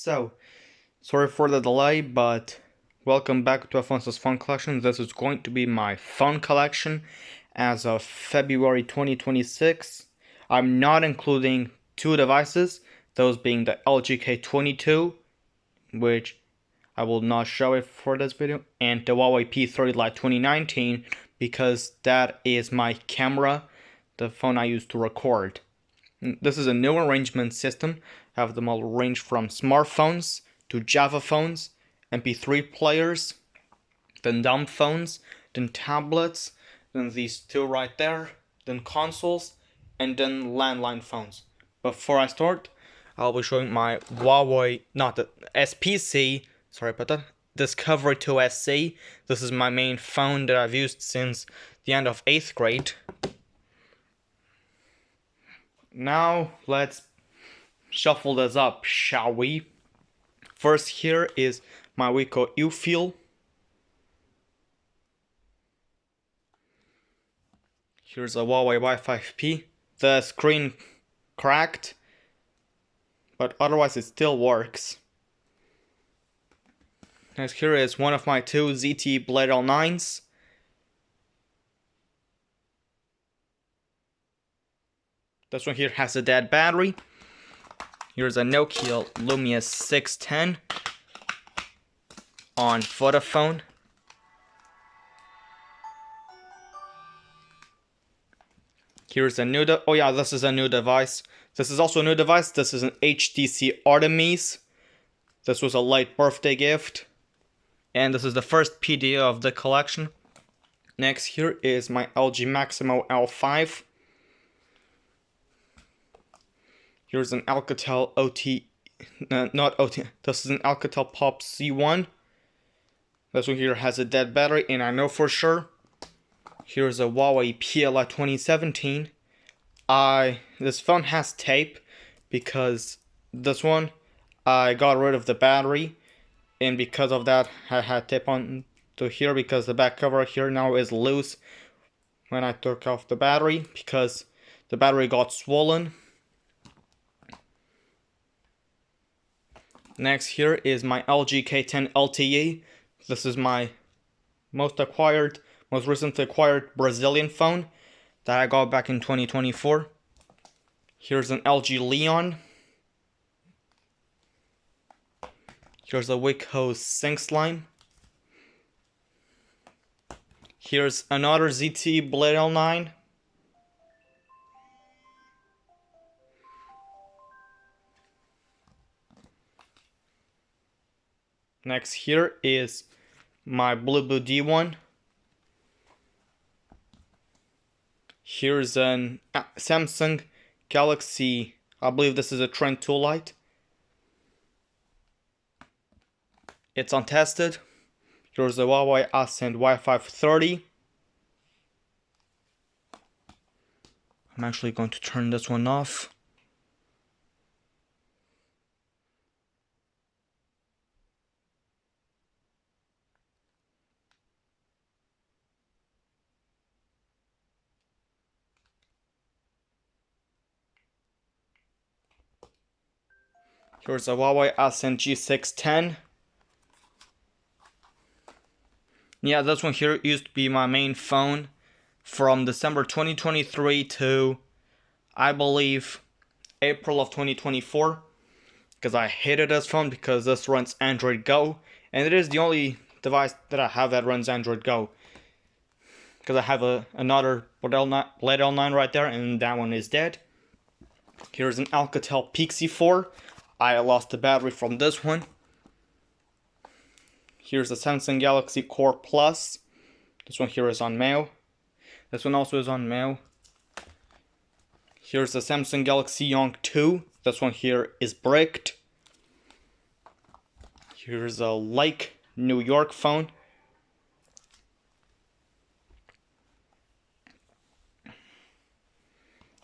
So, sorry for the delay, but welcome back to Alfonso's Phone Collection. This is going to be my phone collection as of February 2026. I'm not including two devices, those being the LG K22, which I will not show it for this video, and the Huawei P30 Lite 2019, because that is my camera, the phone I use to record. This is a new arrangement system. I have them all ranged from smartphones to Java phones, MP3 players, then dumb phones, then tablets, then these two right there, then consoles, and then landline phones. Before I start, I'll be showing my Huawei, not the SPC, sorry about that, Discovery 2 SC. This is my main phone that I've used since the end of 8th grade. Now let's shuffle this up, shall we? First, here is my Wiko U-Feel. Here's a Huawei Y5P. The screen cracked, but otherwise it still works. Next, here is one of my two ZTE Blade L9s. This one here has a dead battery. Here's a Nokia Lumia 610 on Vodafone. Here's a new this is a new device. This is also a new device. This is an HTC Artemis. This was a late birthday gift. And this is the first PDA of the collection. Next, here is my LG Maximo L5. Here's an Alcatel not OT, this is an Alcatel Pop C1. This one here has a dead battery, and I know for sure. Here's a Huawei PLI 2017. This phone has tape because this one, I got rid of the battery, and because of that, I had tape on to here because the back cover here now is loose when I took off the battery because the battery got swollen. Next, here is my LG K10 LTE. This is my most recently acquired Brazilian phone that I got back in 2024. Here's an LG Leon. Here's a Wiko SyncSlime. Here's another ZTE Blade L9. Next, here is my Blueboo D1. Here's an Samsung Galaxy, I believe this is a Trend 2 Lite. It's untested. Here's a Huawei Ascend Y530. I'm actually going to turn this one off. Here's a Huawei Ascend G610. Yeah, this one here used to be my main phone from December 2023 to, I believe, April of 2024. Because I hated this phone because this runs Android Go. And it is the only device that I have that runs Android Go. Because I have another Blade L9 right there, and that one is dead. Here's an Alcatel Pixie 4. I lost the battery from this one. Here's a Samsung Galaxy Core Plus. This one here is on mail. This one also is on mail. Here's a Samsung Galaxy Young 2. This one here is bricked. Here's a Lake New York phone.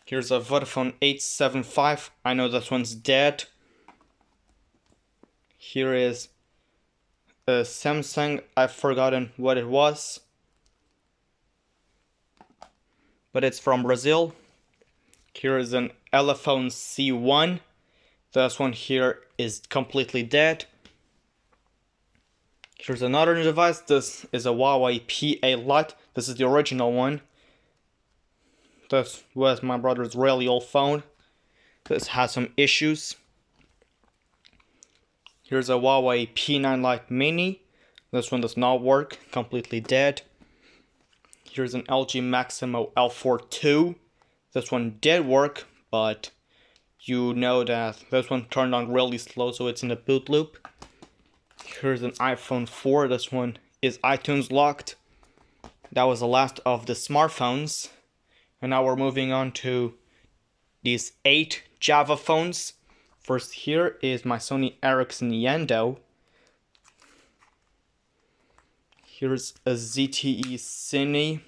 Here's a Vodafone 875. I know this one's dead. Here is a Samsung, I've forgotten what it was, but it's from Brazil. Here is an Elephone C1. This one here is completely dead. Here's another new device. This is a Huawei PA Lite. This is the original one. This was my brother's really old phone. This has some issues. Here's a Huawei P9 Lite Mini. This one does not work, completely dead. Here's an LG Maximo L4 II. This one did work, but you know that this one turned on really slow, so it's in a boot loop. Here's an iPhone 4. This one is iTunes locked. That was the last of the smartphones. And now we're moving on to these 8 Java phones. First here is my Sony Ericsson Yendo. Here's a ZTE Cine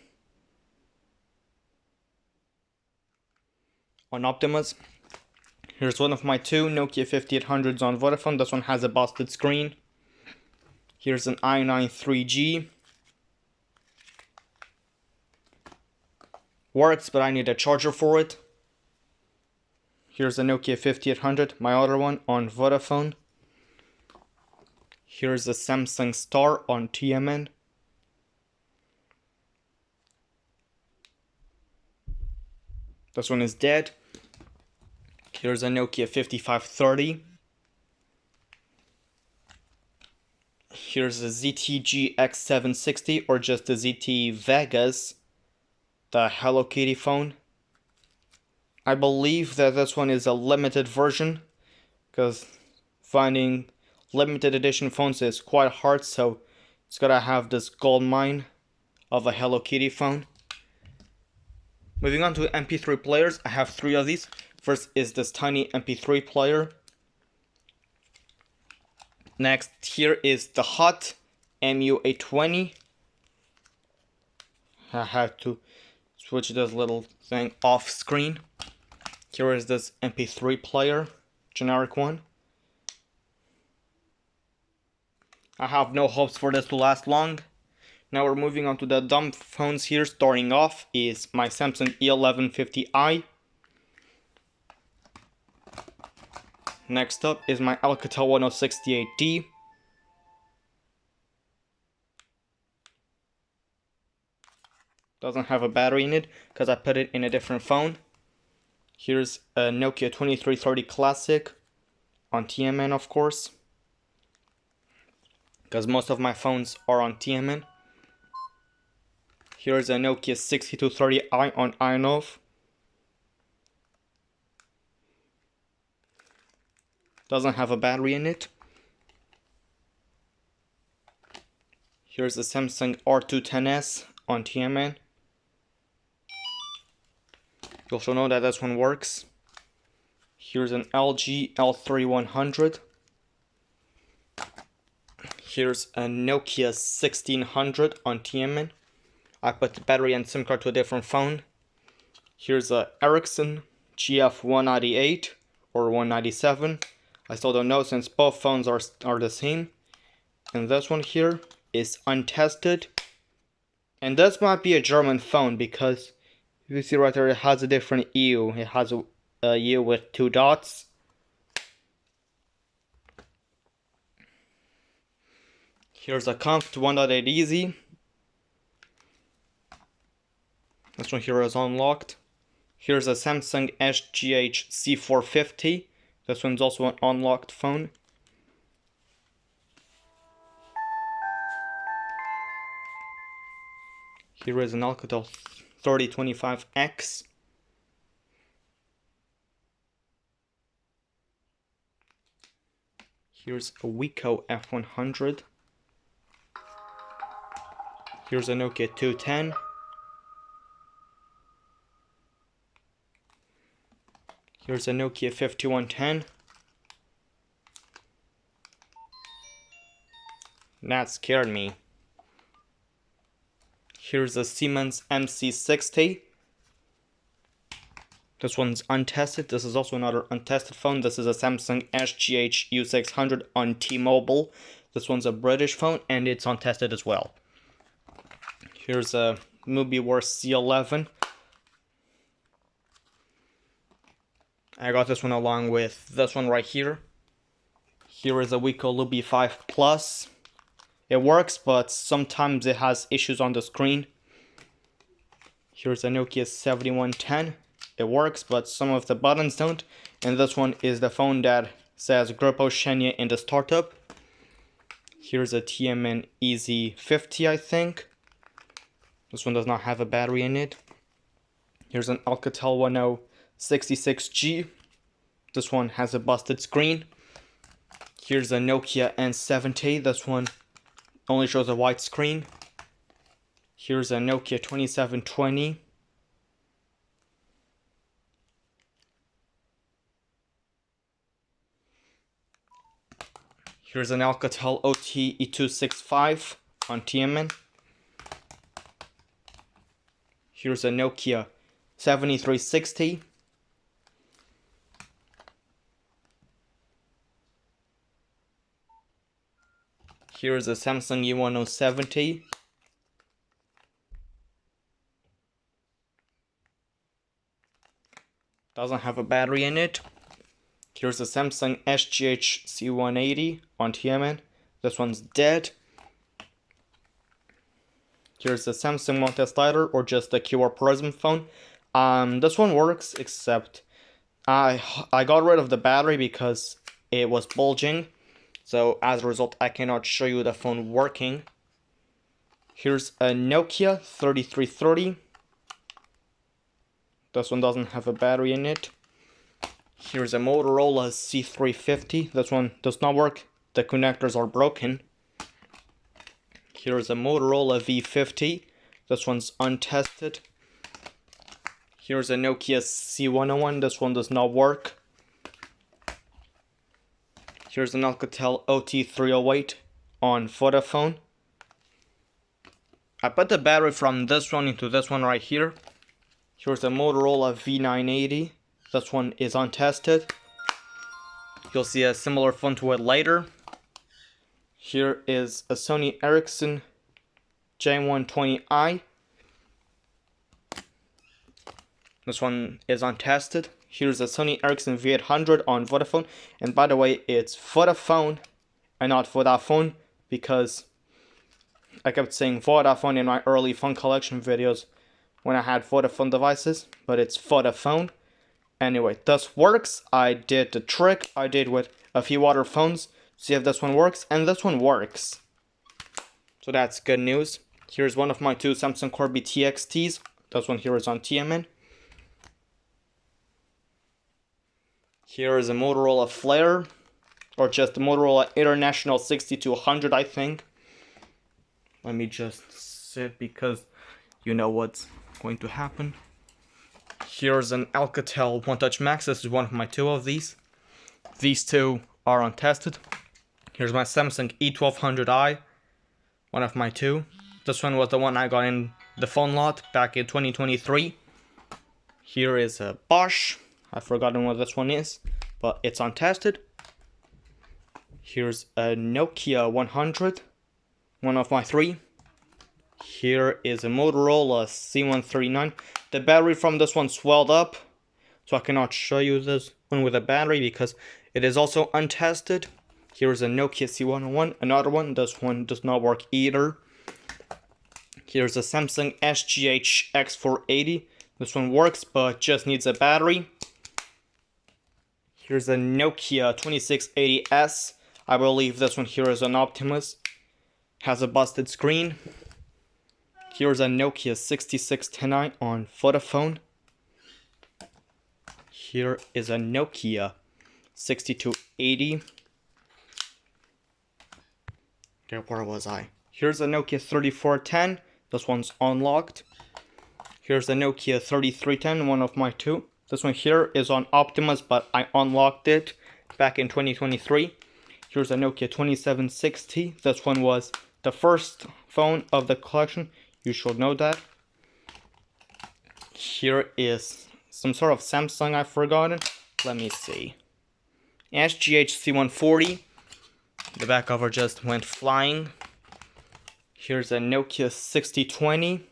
on Optimus. Here's one of my 2 Nokia 5800s on Vodafone. This one has a busted screen. Here's an i9 3G. Works, but I need a charger for it. Here's a Nokia 5800, my other one, on Vodafone. Here's a Samsung Star on TMN. This one is dead. Here's a Nokia 5530. Here's a ZTG X760, or just the ZTE Vegas, the Hello Kitty phone. I believe that this one is a limited version, because finding limited edition phones is quite hard, so it's gotta have this gold mine of a Hello Kitty phone. Moving on to MP3 players, I have 3 of these. First is this tiny MP3 player. Next here is the Hot MU820. I had to switch this little thing off screen. Here is this MP3 player, generic one. I have no hopes for this to last long. Now we're moving on to the dumb phones here. Starting off is my Samsung E1150i. Next up is my Alcatel 1068D. Doesn't have a battery in it because I put it in a different phone. Here's a Nokia 2330 Classic on TMN, of course, because most of my phones are on TMN. Here's a Nokia 6230i on iNov. Doesn't have a battery in it. Here's a Samsung R210S on TMN. You also know that this one works. Here's an LG L3100. Here's a Nokia 1600 on TMN. I put the battery and SIM card to a different phone. Here's a Ericsson GF198 or 197. I still don't know since both phones are the same. And this one here is untested. And this might be a German phone because you see right there it has a different EU. It has a EU with 2 dots. Here's a Conf 1.8 Easy. This one here is unlocked. Here's a Samsung SGH C450. This one's also an unlocked phone. Here is an Alcatel 3025X. Here's a Wiko F100. Here's a Nokia 210. Here's a Nokia 5110. That scared me. Here's a Siemens MC60. This one's untested. This is also another untested phone. This is a Samsung SGH U600 on T-Mobile. This one's a British phone and it's untested as well. Here's a MobiWare C11. I got this one along with this one right here. Here is a Wiko Luby 5 Plus. It works, but sometimes it has issues on the screen. Here's a Nokia 7110. It works, but some of the buttons don't. And this one is the phone that says Grupo Xenia in the startup. Here's a TMN Easy 50, I think. This one does not have a battery in it. Here's an Alcatel 1066G. This one has a busted screen. Here's a Nokia N70. This one only shows a white screen. Here's a Nokia 2720. Here's an Alcatel OT E265 on TMN. Here's a Nokia 7360. Here's a Samsung E1070. Doesn't have a battery in it. Here's a Samsung SGH C180 on TMN. This one's dead. Here's a Samsung multi-slider or just a QR Prism phone. This one works, except I got rid of the battery because it was bulging. So as a result, I cannot show you the phone working. Here's a Nokia 3330. This one doesn't have a battery in it. Here's a Motorola C350. This one does not work. The connectors are broken. Here's a Motorola V50. This one's untested. Here's a Nokia C101. This one does not work. Here's an Alcatel OT308 on Vodafone. I put the battery from this one into this one right here. Here's a Motorola V980. This one is untested. You'll see a similar phone to it later. Here is a Sony Ericsson J120i. This one is untested. Here's a Sony Ericsson V800 on Vodafone. And by the way, it's Vodafone and not Vodafone, because I kept saying Vodafone in my early phone collection videos when I had Vodafone devices, but it's Vodafone. Anyway, this works. I did the trick I did with a few other phones. See if this one works, and this one works. So that's good news. Here's one of my two Samsung Corby TXTs. This one here is on TMN. Here is a Motorola Flare, or just the Motorola International 6200, I think. Let me just sit because you know what's going to happen. Here's an Alcatel One Touch Max. This is one of my two of these. These two are untested. Here's my Samsung E1200i, one of my two. This one was the one I got in the phone lot back in 2023. Here is a Bosch. I've forgotten what this one is, but it's untested. Here's a Nokia 100, one of my three. Here is a Motorola C139. The battery from this one swelled up, so I cannot show you this one with a battery because it is also untested. Here's a Nokia C101, another one. This one does not work either. Here's a Samsung SGH X480. This one works, but just needs a battery. Here's a Nokia 2680S. I believe this one here is an Optimus. Has a busted screen. Here's a Nokia 6610i on Vodafone. Here is a Nokia 6280. Okay, where was I? Here's a Nokia 3410. This one's unlocked. Here's a Nokia 3310, one of my two. This one here is on Optimus, but I unlocked it back in 2023. Here's a Nokia 2760. This one was the first phone of the collection. You should know that. Here is some sort of Samsung I've forgotten. Let me see. SGH C140. The back cover just went flying. Here's a Nokia 6020.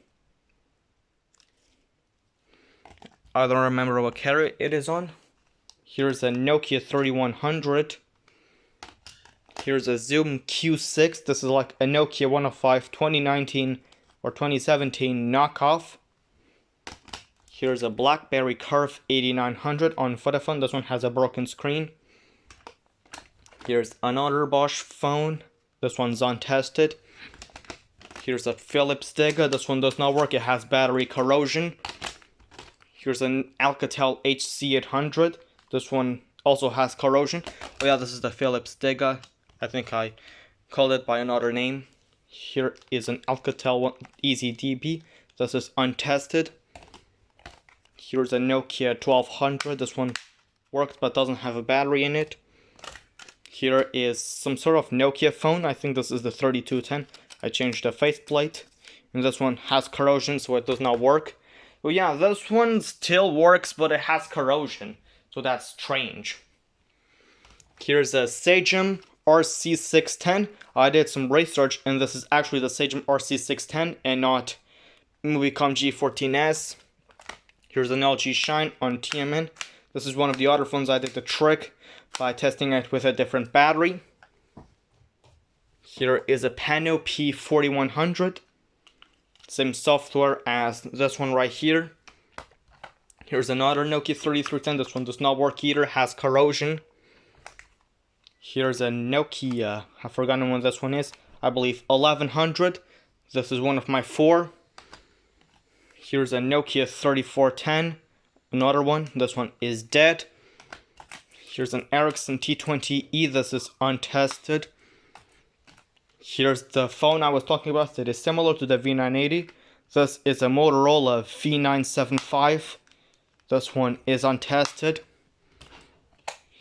I don't remember what carrier it is on. Here's a Nokia 3100. Here's a Zoom Q6. This is like a Nokia 105 2019 or 2017 knockoff. Here's a BlackBerry Curve 8900 on Vodafone. This one has a broken screen. Here's another Bosch phone. This one's untested. Here's a Philips Digga. This one does not work. It has battery corrosion. Here's an Alcatel HC800. This one also has corrosion. Oh yeah, this is the Philips Digga. I think I called it by another name. Here is an Alcatel EasyDB. This is untested. Here's a Nokia 1200. This one works but doesn't have a battery in it. Here is some sort of Nokia phone. I think this is the 3210. I changed the faceplate. And this one has corrosion, so it does not work. Well, yeah, this one still works, but it has corrosion. So that's strange. Here's a Sagem RC610. I did some research, and this is actually the Sagem RC610 and not Movicom G14S. Here's an LG Shine on TMN. This is one of the other phones I did the trick by testing it with a different battery. Here is a Pano P4100. Same software as this one right here. Here's another Nokia 3310. This one does not work either, has corrosion. Here's a Nokia, I've forgotten what this one is. I believe 1100. This is one of my 4. Here's a Nokia 3410. Another one. This one is dead. Here's an Ericsson T20E. This is untested. Here's the phone I was talking about that is similar to the V980. This is a Motorola V975. This one is untested.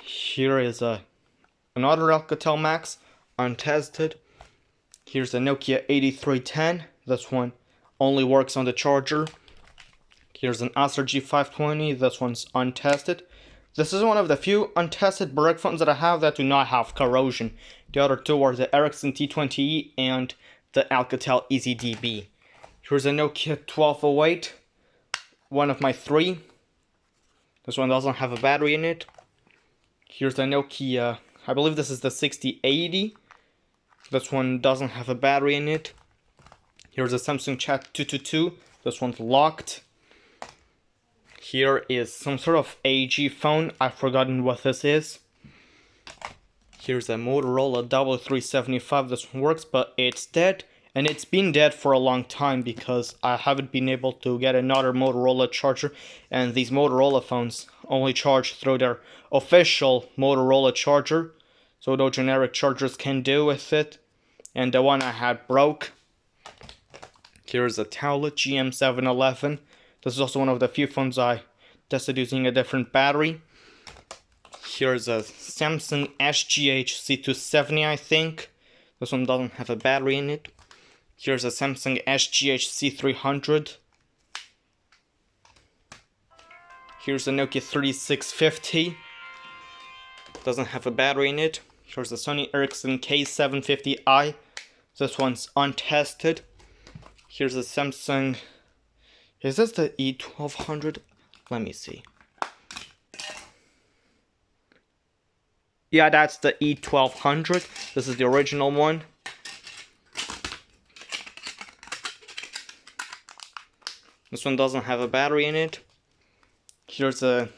Here is another Alcatel Max, untested. Here's a Nokia 8310. This one only works on the charger. Here's an Acer G520. This one's untested. This is one of the few untested brick phones that I have that do not have corrosion. The other two are the Ericsson T20E and the Alcatel EasyDB. Here's a Nokia 1208. One of my 3. This one doesn't have a battery in it. Here's a Nokia, I believe this is the 6080. This one doesn't have a battery in it. Here's a Samsung Chat 222. This one's locked. Here is some sort of AG phone. I've forgotten what this is. Here's a Motorola W375. This one works, but it's dead. And it's been dead for a long time because I haven't been able to get another Motorola charger. And these Motorola phones only charge through their official Motorola charger. So no generic chargers can do with it. And the one I had broke. Here's a tablet GM711. This is also one of the few phones I tested using a different battery. Here's a Samsung SGH C270, I think. This one doesn't have a battery in it. Here's a Samsung SGH C300. Here's a Nokia 3650. Doesn't have a battery in it. Here's a Sony Ericsson K750i. This one's untested. Here's a Samsung... Is this the E1200? Let me see. Yeah, that's the E1200. This is the original one. This one doesn't have a battery in it. Here's a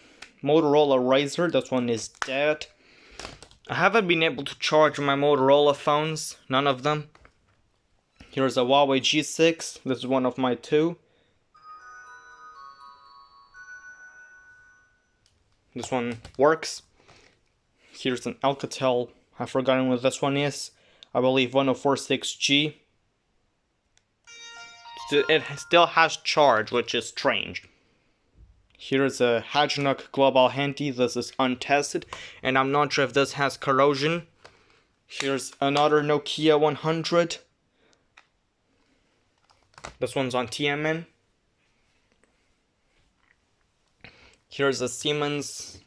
Motorola Razr. This one is dead. I haven't been able to charge my Motorola phones. None of them. Here's a Huawei G6. This is one of my 2. This one works. Here's an Alcatel. I've forgotten what this one is. I believe 1046G. It still has charge, which is strange. Here's a Hagenok Global Handy. This is untested, and I'm not sure if this has corrosion. Here's another Nokia 100. This one's on TMN. Here's a Siemens,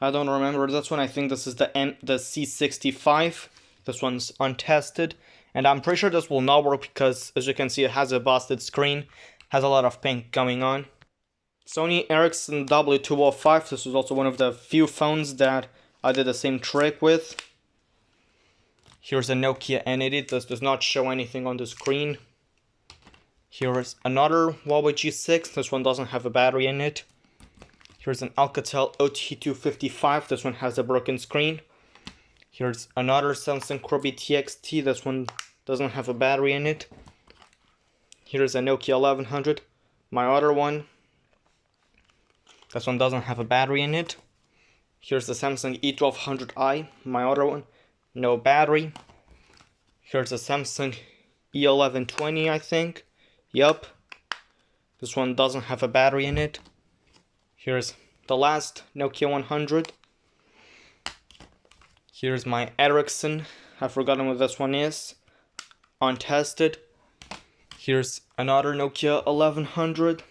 I don't remember this one. I think this is the C65. This one's untested. And I'm pretty sure this will not work because, as you can see, it has a busted screen. Has a lot of paint going on. Sony Ericsson W205. This was also one of the few phones that I did the same trick with. Here's a Nokia N80. This does not show anything on the screen. Here is another Huawei G6. This one doesn't have a battery in it. Here's an Alcatel OT255. This one has a broken screen. Here's another Samsung Corby TXT. This one doesn't have a battery in it. Here's a Nokia 1100. My other one. This one doesn't have a battery in it. Here's the Samsung E1200i. My other one. No battery. Here's a Samsung E1120, I think. Yup. This one doesn't have a battery in it. Here's the last Nokia 100. Here's my Ericsson. I've forgotten what this one is. Untested. Here's another Nokia 1100.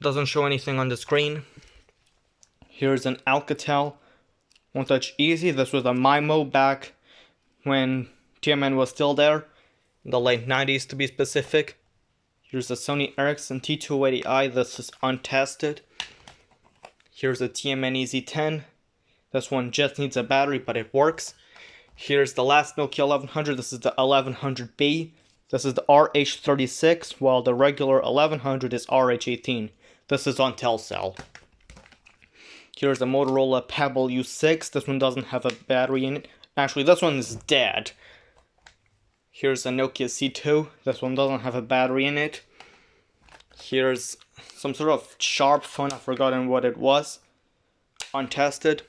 Doesn't show anything on the screen. Here's an Alcatel One Touch Easy. This was a MIMO back when TMN was still there. In the late 90s to be specific. Here's a Sony Ericsson T280i. This is untested. Here's a TMN EZ10. This one just needs a battery, but it works. Here's the last Nokia 1100. This is the 1100B. This is the RH36, while the regular 1100 is RH18. This is on Telcel. Here's a Motorola Pebble U6. This one doesn't have a battery in it. Actually, this one is dead. Here's a Nokia C2. This one doesn't have a battery in it. Here's some sort of Sharp phone. I've forgotten what it was. Untested.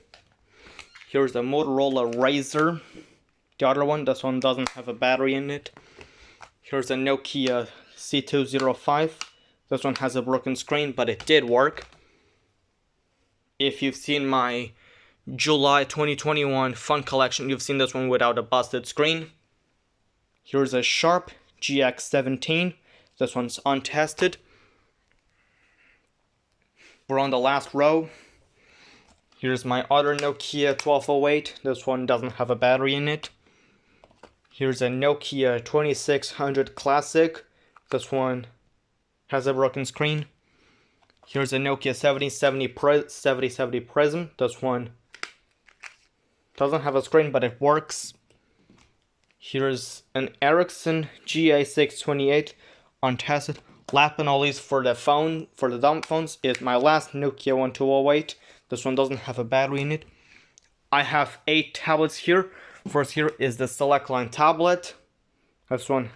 Here's a Motorola Razr. The other one, this one doesn't have a battery in it. Here's a Nokia C205. This one has a broken screen, but it did work. If you've seen my July 2021 phone collection, you've seen this one without a busted screen. Here's a Sharp GX17. This one's untested. We're on the last row. Here's my other Nokia 1208. This one doesn't have a battery in it. Here's a Nokia 2600 Classic. This one has a broken screen. Here's a Nokia 7070 Prism. This one doesn't have a screen, but it works. Here's an Ericsson GA628 untested. Last but not least for the dumb phones is my last Nokia 1208. This one doesn't have a battery in it. I have 8 tablets here. First here is the Select Line tablet. This one,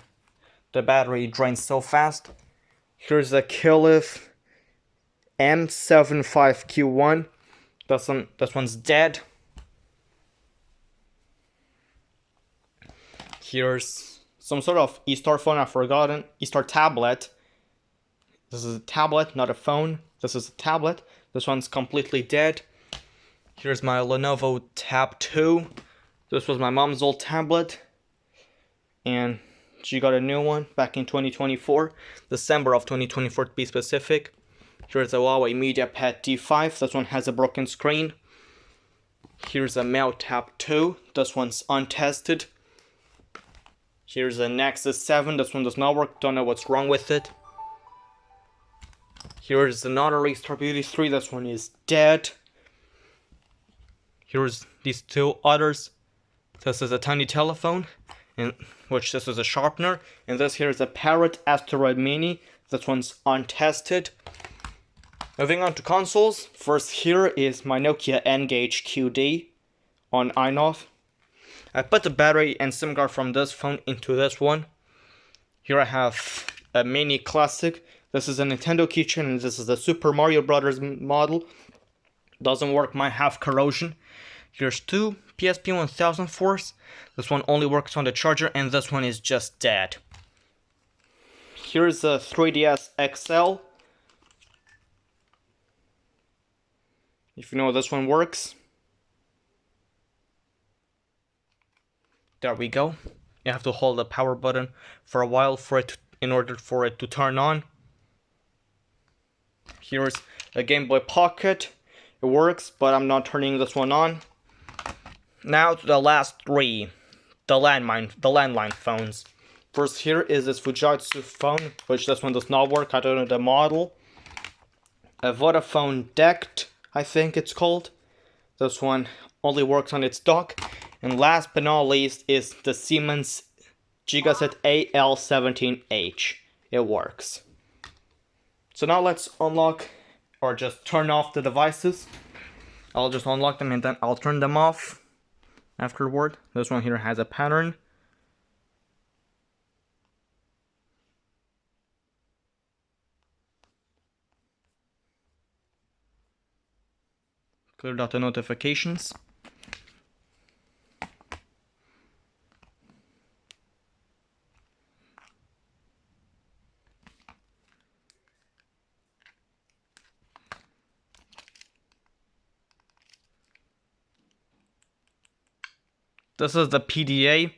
the battery drains so fast. Here's a Killif M75Q1. This one's dead. Here's some sort of eStar phone I've forgotten. eStar tablet. This is a tablet, not a phone. This is a tablet. This one's completely dead. Here's my Lenovo Tab 2. This was my mom's old tablet. And she got a new one back in 2024. December of 2024 to be specific. Here's a Huawei MediaPad D5. This one has a broken screen. Here's a Mel Tab 2. This one's untested. Here's a Nexus 7. This one does not work. Don't know what's wrong with it. Here's another eStar Beauty 3. This one is dead. Here's these two others. This is a tiny telephone, in which this is a sharpener. And this here is a Parrot Asteroid Mini. This one's untested. Moving on to consoles. First here is my Nokia N-Gage QD on iNov. I put the battery and SIM card from this phone into this one. Here I have a Mini Classic. This is a Nintendo keychain and this is a Super Mario Brothers model. Doesn't work, might have corrosion. Here's two PSP 1004s. This one only works on the charger and this one is just dead. Here's a 3DS XL. If you know this one works. There we go. You have to hold the power button for a while in order for it to turn on. Here's a Game Boy Pocket. It works, but I'm not turning this one on. Now to the last three. The landline phones. First here is this Fujitsu phone, which this one does not work, I don't know the model. A Vodafone DECT, I think it's called. This one only works on its dock. And last but not least is the Siemens Gigaset AL17H. It works. So now let's unlock or just turn off the devices. I'll just unlock them and then I'll turn them off afterward. This one here has a pattern. Cleared out the notifications. This is the PDA.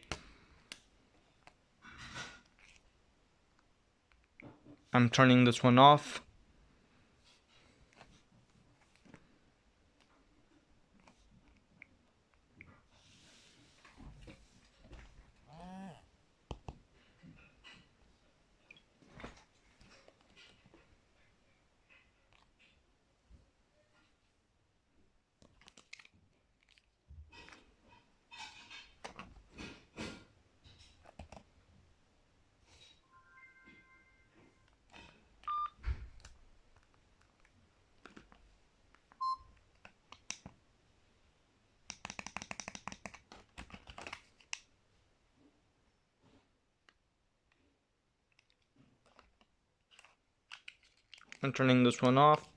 I'm turning this one off. I'm turning this one off.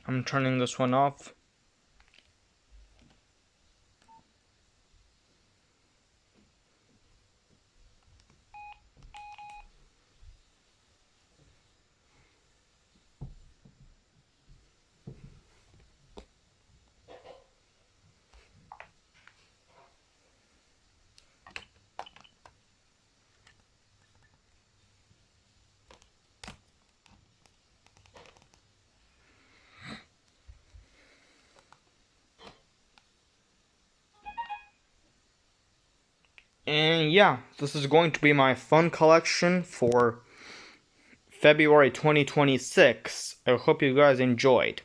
I'm turning this one off. And yeah, this is going to be my phone collection for February 2026. I hope you guys enjoyed.